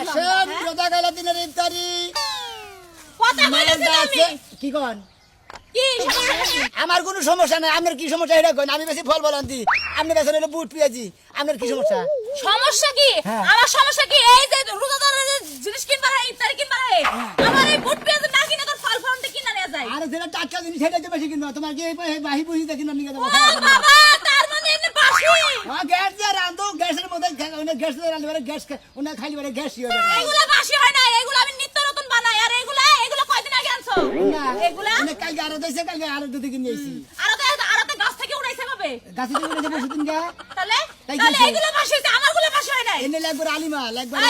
আসেন রোজা গেল দিনের ইফতারি কথা বলেছেন আমি কি কোন কি সমস্যা আমার কোনো সমস্যা নাই আপনার কি সমস্যা এটা কোন আমি বেশি ফল বলান্তি আপনি বেশি হলো বুট পেঁয়াজি আপনার কি সমস্যা সমস্যা কি হ্যাঁ। আমার সমস্যা কি এই যে রোজাদারের যে জিনিস কিনবার হয় ইফতারি কিনবার হয় আমার এই বুট পেঁয়াজ না কিনে তোর ফল ফল কিনা নিয়ে যায় আরে যেটা টাটকা জিনিস সেটা তো বেশি কিনবা তোমার কি এই বাহি বুঝি দেখি না নিয়ে ও যাবো বাবা তার মানে এনে বাসি গ্যাস দিয়ে রান্ধো গ্যাসের মধ্যে গ্যাস দিয়ে রান্ধলে গ্যাস ওনা খালি মানে গ্যাস ইয়ে হবে এগুলা বাসি হয় না এগুলা আমি নিত্য নতুন বানাই আর এগুলা কয়দিন আগে আনছো না এগুলা কালকে আরো দিয়েছে কালকে আরো দুটো কিনে নিয়েছি আরো গাছ থেকে উড়াইছে কবে গাছে তো উঠেছে বসে দিন গা তাহলে তাই তাহলে গেছে। এগুলা বাসি হইছে আমারগুলা বাসি হয় না এনে একবার আলিমা একবার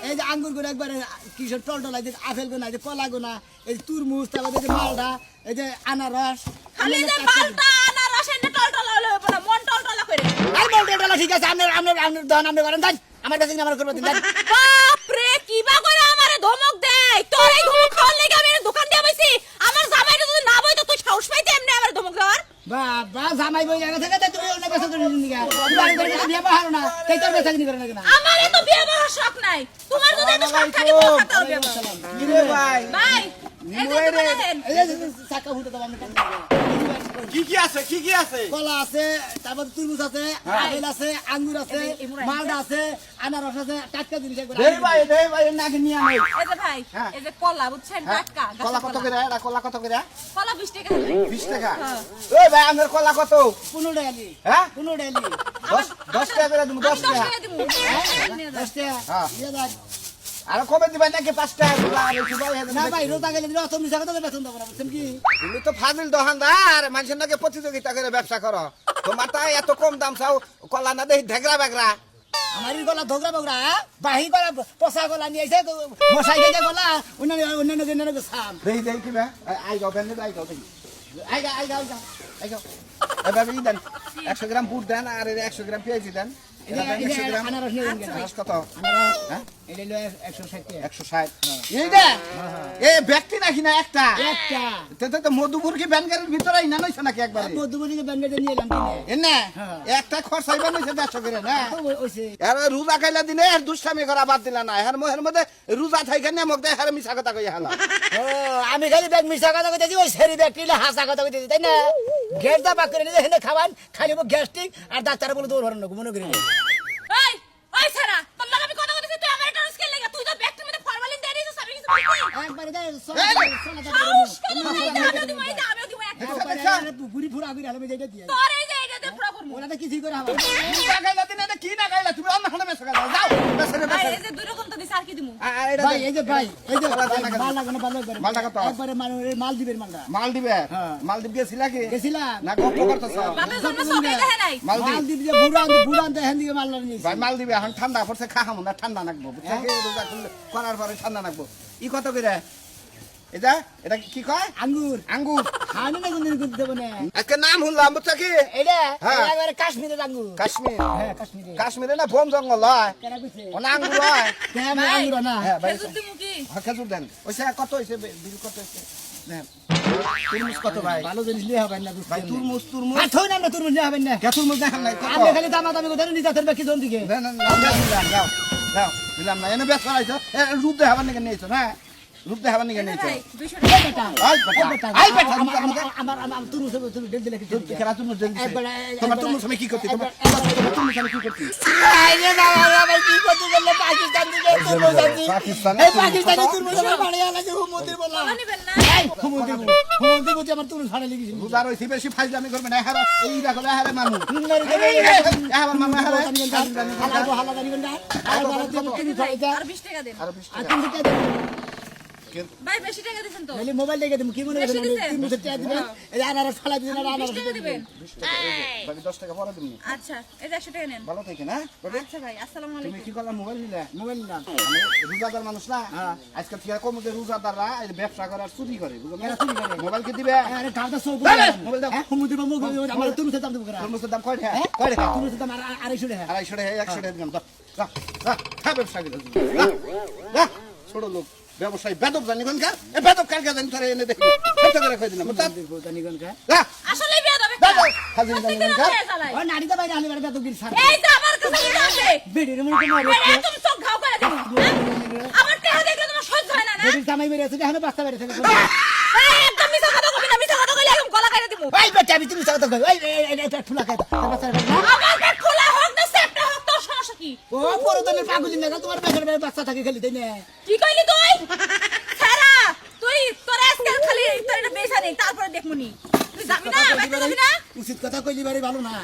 এই যে আঙ্গুর গুলো একবার কিশোর টলটল আছে আপেল গোনা আছে কলা গোনা এই যে তুরমুজ তারপর এই যে মালটা এই যে আনারস খালি যে মালটা আনারস এনে টলটল হলো হবে না মন টলটল করে আর মালটা ঠিক আছে আপনার দহন আপনি করেন দেন আমার কাছে আমার করবো দিন দেন বাপ রে কিবা করে আমারে ধমক দেয় তোর এই ধমক খাওয়ার লাগি আমি এর দোকান দিয়ে বইছি আমার জামাইটা যদি না বই তো তুই সাহস পাইতে এমনি আমার ধমক দেওয়ার বাবা জামাই বই জায়গা থেকে তুমি অনেক বেসা করে দিন গা বাড়ি করে বিয়ে বাহারো না তাই তোর বেসা কিনি করে না আমারে তো বিয়ে বড় শখ নাই তোমার যদি এত শখ থাকে বউ খাতে হবে কিরে ভাই ভাই এই যে দোকানে দেন এই যে চাকা হুঁটো দাও আমি কি আছে কলা আছে তারপর তুরমুজ আছে আপেল আছে আঙ্গুর আছে মালটা আছে আনারস আছে টাটকা জিনিস একবার দে ভাই নাকি নিয়ে আনো এই যে ভাই হ্যাঁ। এই যে কলা বুঝছেন টাটকা কলা কত করে এটা কলা কত করে কলা 20 টাকা 20 টাকা হ্যাঁ। ওই ভাই আমার কলা কত 15 টাকা দি হ্যাঁ 15 টাকা দি 10 টাকা করে তুমি 10 10 টাকা টাকা দিমু 10 টাকা হ্যাঁ। দিয়ে দাও আর কবে দিবা নাকি 5 টাকা না ভাই রোজা গেলে দিলে অত মিশা কথা বেতন দেবো না বুঝছেন কি তুমি তো ফাজিল দোকানদার মানুষের নাকি প্রতিযোগিতা করে ব্যবসা করো তোমার তাই এত কম দাম চাও কলা না দেই ঢেগরা বেগরা আমারই গলা ধোগরা বগরা বাহি গলা পচা গলা নিয়ে আইছে মশাই গেছে গলা অন্যান্য সাম দেই কি ভাই আই গাও বেন আই গাও দেই আই গাও এবার ই দেন 100 গ্রাম বুট দেন আর 100 গ্রাম পেঁয়াজি দেন এটা 100 গ্রাম আনারস নিয়ে দেন আনারস কত হ্যাঁ এটা হলো 160 টাকা 160 এইটা এ ব্যক্তি নাকি না একটা একটা তো মধুপুর কি ব্যাংকের ভিতরে না নইছে নাকি একবারে মধ্যবর্তী ব্যাংকে নিয়ে এলাম কিনে এনে হ্যাঁ। একটা খরচাইবা নইছে 150 করে না তো ওইছে এর রোজা খাইলা দিনে এর দুষ্টামি করা বাদ দিলা না এর মোহের মধ্যে রোজা থাইকে নেমক দেয় এর মিছা কথা কইয়া হালা ও আমি খালি ব্যাগ মিশা কথা কইতেছি ওই সেরি ব্যাগ কিলে হাসা কথা কইতেছি তাই না গ্যাস দা বাক করে নিয়ে হেনে খাবান খালি গ্যাস্ট্রিক আর ডাক্তার বলে দৌড় হরন মনে করি এই ওই সারা তোর লাগি আমি কথা বলতেছি তুই আমার টাস্ক লাগা তুই তো ব্যাগটার মধ্যে ফরমালিন দিয়ে দিছিস আমি কিছু বুঝি একবারে দে সাহস কেন তুই আমিও দিব এই যে আমিও দিব একটা পুরি ফুরা আগুন আলমে যেটা দিয়ে তোর এই যে এটাতে পুরো করব ওরা তো কিছুই করে হবে রোজা খাইলা দিনে এটা কি না খাইলা তুমি অন্য খানে বেসা যাও বেসরে ভাই বেসরে এই যে দুই রকম তো দিছ আর কি দিমু এটা ভাই এই যে মাল লাগানো ভালো করে মালটা কত? একবারে মাল দিবেন মালটা মাল দিবে হ্যাঁ। মাল দিবে গেছিলা কি গেছিলাম না গপ্প করতেছ বাপের জন্য সবাই দেখে নাই মাল মাল দিবে দিবি যে বুড়ান হেন দিকে মাল নিয়েছি ভাই মাল দিবে এখন ঠান্ডা পড়ছে খাহামু না ঠান্ডা নাকবো বুঝছো কি রোজা করলে করার পরে ঠান্ডা নাকবো ই কত করে এটা কি কয় আঙ্গুর আঙ্গুর খানি না কোনদিন করতে দেবো না আজকে নাম শুনলাম বুঝছো কি এটা হ্যাঁ। একবারে কাশ্মীরের আঙ্গুর কাশ্মীর হ্যাঁ কাশ্মীরে কাশ্মীরে না বন জঙ্গল হয় কেনা কইছে ওনা আঙ্গুর হয় কেন আঙ্গুর না হ্যাঁ ভাই খেজুর দিমু কি খেজুর দেন ওইসে কত হয়েছে বিল কত হয়েছে নেন তুরমুজ কত ভাই ভালো জিনিস নিয়ে হবে না ভাই তুরমুজ আর থই না না তুরমুজ নিয়ে হবে না কে তুরমুজ দেখান নাই কত আপনি খালি দামাদামি কথা নিতে থাকবে কি জন দিকে দেন যাও দিলাম না এনে বেশ করাইছো রূপ দেখাবার নাকি নিয়েছো না রূপ দেখাবার নাকি নিয়েছো ভাই 200 এই বেটা আই বেটা আমার তুরমুজ তুরমুজ দিলে কি খেলা তুরমুজ দেন তোমার তুরমুজ আমি কি করতে তোমার তুরমুজ আমি কি করতে আইরে বাবা ভাই কি করতে গেলে পাকিস্তান দিকে তুরমুজ আনছি এই পাকিস্তানি তুরমুজ আমার বাড়ি আলাদা হুমুদির বলা নিবেন না এই হুমুদির বুঝি আমার তুরমুজ ফাড়া লেগেছিল রোজার হইছে বেশি ফাইজলামি করবে না হারা এই দেখো হারা মানুষ হারা মানুষ হারা হালা দাঁড়িয়ে না আর বাবা তুমি ফাইটা আর 20 টাকা দেন আর 20 আর টাকা তুমি টাকা ভাই বেশি টাকা দিছেন তো দেন মোবাইল দেখে তুমি কি মনে বেশি করেন দিছেন? তুমি টাকা দিবেন এই আনারস ফালা দিবেন আর 20 আনারস টাকা দিবেন 20 টাকা বাকি 10 টাকা পরে তুমি আচ্ছা এই যে 100 টাকা নেন ভালো থেকে না আচ্ছা ভাই আসসালামু তুমি আলাইকুম কি করলা মোবাইল নিলে মোবাইল না আমি রোজাদার মানুষ না আজকে থেকে কমতে রোজাদাররা এই ব্যবসা করে আর চুরি করে বুঝছো এরা চুরি করে। মোবাইল কি দিবে আরে কালটা সব মোবাইল দাও। হুমুদির বাবু আমার তুরমুজ দাম দেবো করা তুরমুজের দাম কয় টাকা কয় টাকা তুরমুজ দাম 250 টাকা 250 টাকা 100 টাকা দিলাম যা ব্যবসা করে ছোট লোক ব্যবসায়ী বেদব জানি কোন কা এ বেদব কার কা জানি তারে এনে দেখি কত করে কই দিলাম মুতাব জানিগন কা যা আসলে বিয়া দেবে দাও হাজির জানি কোন কা ও নাড়িতে বাইরে আলি বাইরে বেতন গির সার এই যে আমার কাছে আছে বেডির মনে কোনো তুমি চোখ ঘাও করে দিবি আমার টেহা দেখলে তোমার সহ্য হয় না না যদি জামাই বেরিয়েছে এখানে বাচ্চা বেরিয়েছে এই একদম মিছা কথা কবি না মিছা কথা কইলে একদম গলা কাইরা দিমু ওই বেটা আমি তুমি কথা কই ওই এটা ঠুলা খাই বাচ্চা বেরিয়েছে আমার পেট খোলা হোক না সেপটা হোক তোর সমস্যা কি ও পরদনের পাগলি না তোমার পেটের বাইরে বাচ্চা থাকে খেলি তাই না কি কইলি তুই সারা তুই তোর আজকাল খালি তোর এটা বেসা নেই তারপরে দেখমুনি তুই যাবি না বাইরে যাবি না উচিত কথা কইলি বাড়ি ভালো না